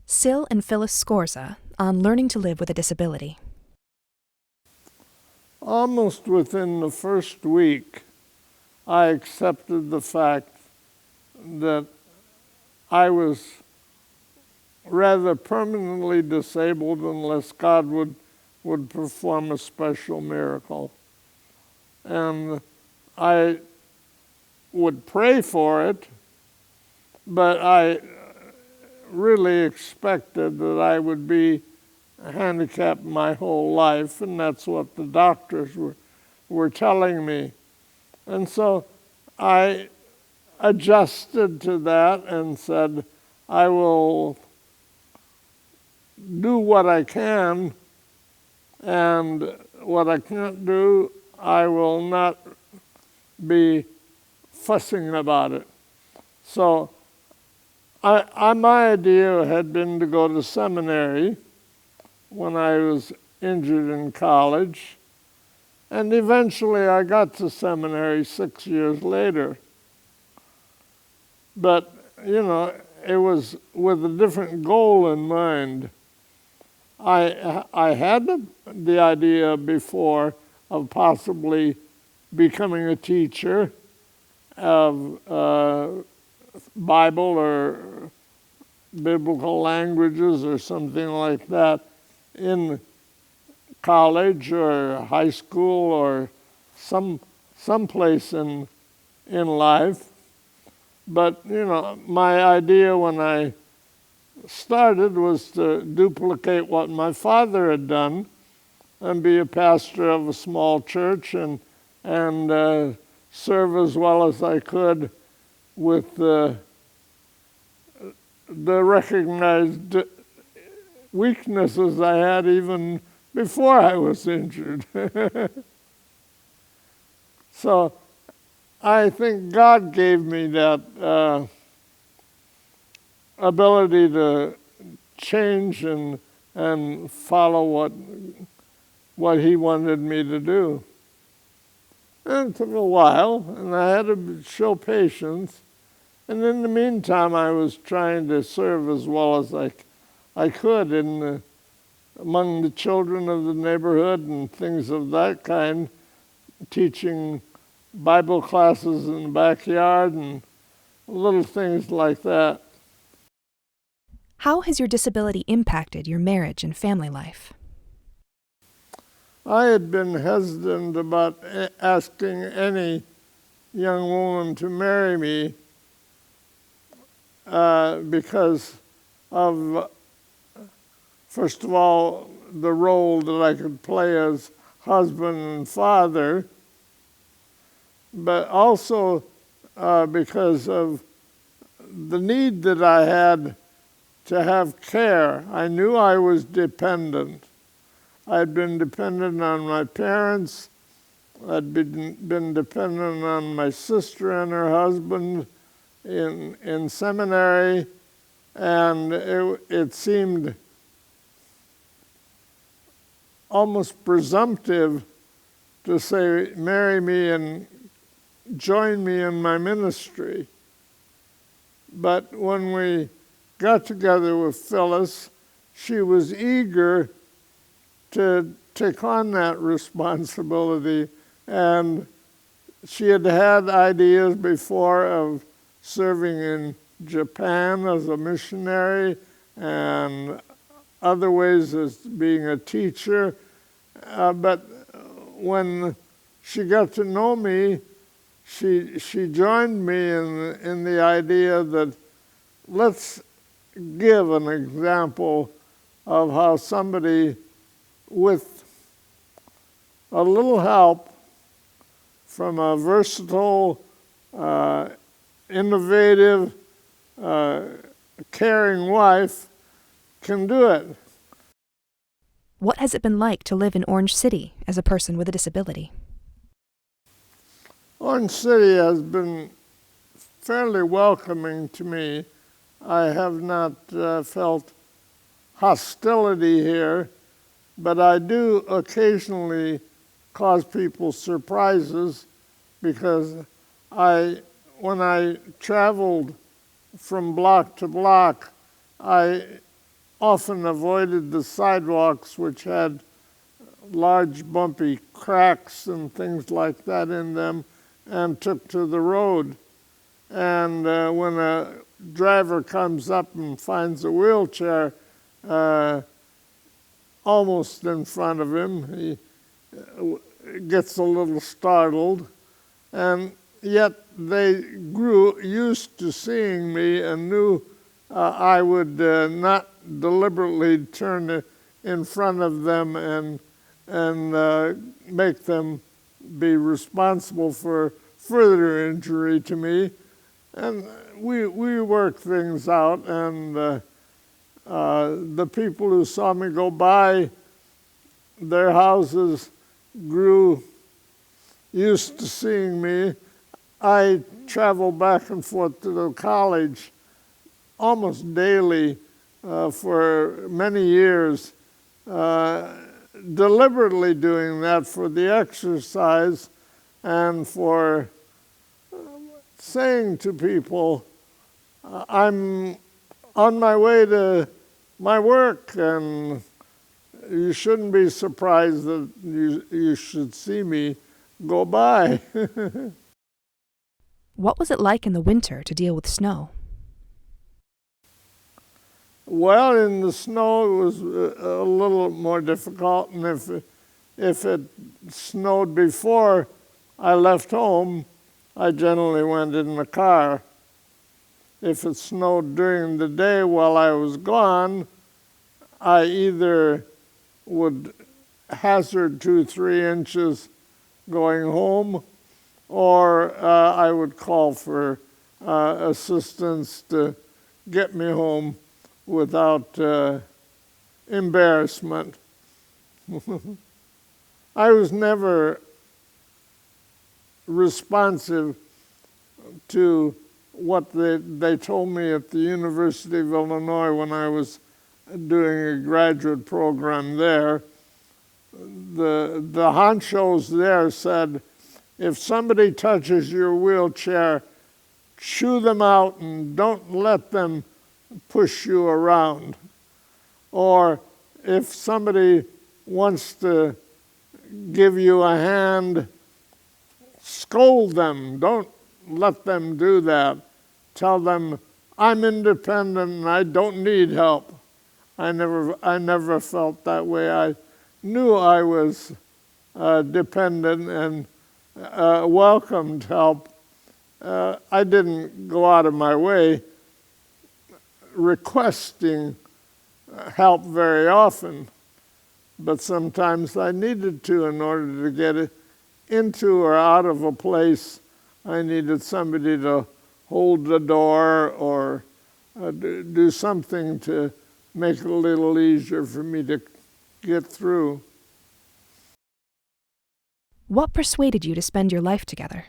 Syl and Phyllis Scorza on learning to live with a disability. Almost within the first week, I accepted the fact that I was rather permanently disabled unless God would perform a special miracle. And I would pray for it, but I really expected that I would be handicapped my whole life, and that's what the doctors were telling me. And so I adjusted to that and said, I will do what I can, and what I can't do, I will not be fussing about it. So my idea had been to go to seminary when I was injured in college, and eventually I got to seminary 6 years later. But, it was with a different goal in mind. I had the idea before of possibly becoming a teacher of Bible or biblical languages or something like that in college or high school or some place in life. But, my idea when I started was to duplicate what my father had done and be a pastor of a small church and serve as well as I could with the recognized weaknesses I had even before I was injured. So I think God gave me that ability to change and follow what He wanted me to do. And it took a while, and I had to show patience. And in the meantime, I was trying to serve as well as I could among the children of the neighborhood and things of that kind, teaching Bible classes in the backyard and little things like that. How has your disability impacted your marriage and family life? I had been hesitant about asking any young woman to marry me because of, first of all, the role that I could play as husband and father, but also because of the need that I had to have care. I knew I was dependent. I'd been dependent on my parents. I'd been dependent on my sister and her husband in seminary, and it seemed almost presumptive to say, marry me and join me in my ministry. But when we got together with Phyllis, she was eager to take on that responsibility, and she had had ideas before of serving in Japan as a missionary and other ways as being a teacher. But when she got to know me, she joined me in the idea that let's give an example of how somebody with a little help from a versatile, innovative, caring wife can do it. What has it been like to live in Orange City as a person with a disability? Orange City has been fairly welcoming to me. I have not felt hostility here, but I do occasionally cause people surprises because when I traveled from block to block, I often avoided the sidewalks, which had large bumpy cracks and things like that in them, and took to the road. And when a driver comes up and finds a wheelchair almost in front of him, he gets a little startled. And yet they grew used to seeing me and knew I would not deliberately turn in front of them and make them be responsible for further injury to me. And we worked things out, and the people who saw me go by, their houses grew used to seeing me. I traveled back and forth to the college almost daily for many years, deliberately doing that for the exercise and for saying to people, I'm on my way to my work, and you shouldn't be surprised that you should see me go by. What was it like in the winter to deal with snow? Well, in the snow it was a little more difficult, and if it snowed before I left home, I generally went in the car. If it snowed during the day while I was gone, I either would hazard 2-3 inches going home, or I would call for assistance to get me home without embarrassment. I was never responsive to what they told me at the University of Illinois when I was doing a graduate program there. The honchos there said, if somebody touches your wheelchair, shoo them out and don't let them push you around. Or if somebody wants to give you a hand, scold them. Don't let them do that. Tell them, I'm independent and I don't need help. I never felt that way. I knew I was dependent and welcomed help. I didn't go out of my way requesting help very often, but sometimes I needed to in order to get it into or out of a place. I needed somebody to hold the door or do something to make it a little easier for me to get through. What persuaded you to spend your life together?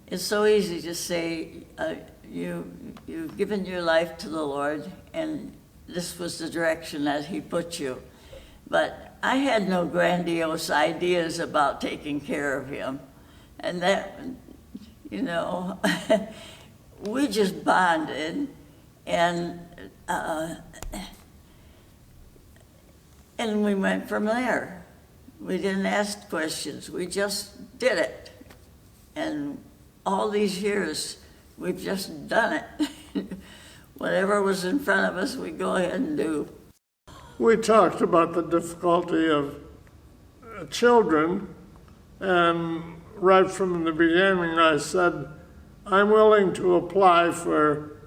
It's so easy to say, you've given your life to the Lord, and this was the direction that He put you. But I had no grandiose ideas about taking care of him. And that, we just bonded, and we went from there. We didn't ask questions. We just did it. And all these years, we've just done it. Whatever was in front of us, we go ahead and do. We talked about the difficulty of children, and right from the beginning I said, I'm willing to apply for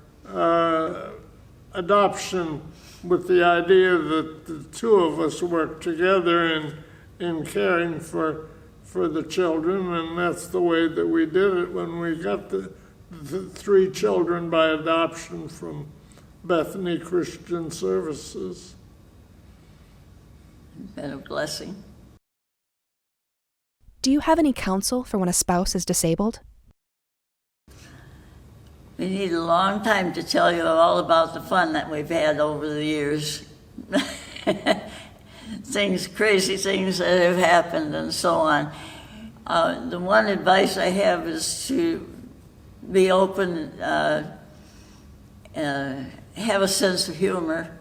adoption with the idea that the two of us work together in caring for the children, and that's the way that we did it when we got the 3 children by adoption from Bethany Christian Services. It's been a blessing. Do you have any counsel for when a spouse is disabled? We need a long time to tell you all about the fun that we've had over the years. Crazy things that have happened and so on. The one advice I have is to be open have a sense of humor,